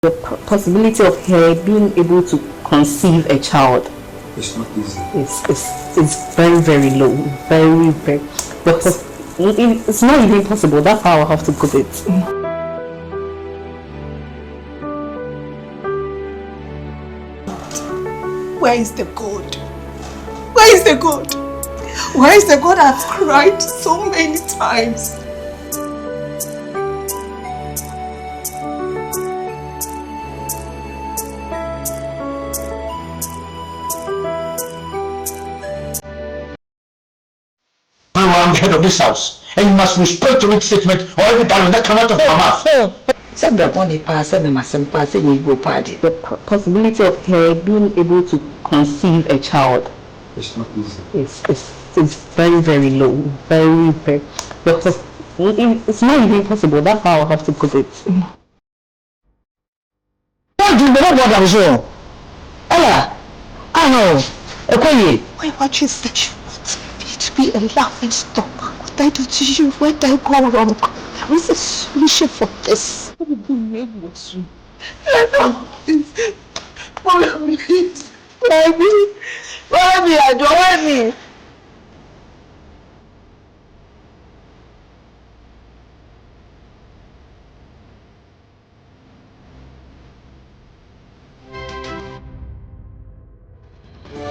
The possibility of her being able to conceive a child it's not easy. It's very, very low. Very, very. It's not even possible. That's how I have to put it. Where is the God? Where is the God? Where is the God I've cried so many times? I'm head of this house, and you must respect your statement or every time that come out of my mouth. The possibility of her being able to conceive a child It's not easy. it's very, very low. Very, very. It's not even possible. That's how I have to put it. What do you know what I'm saying? Ella, I know. Okay. What is that? You want me to be a laughing stock? What I do to you? Where did I go wrong? There is a solution for this. Mommy, please. Mommy, I don't want me.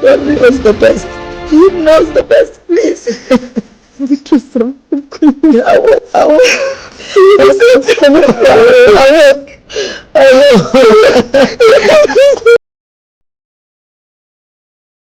God knows the best. He knows the best, please. I will.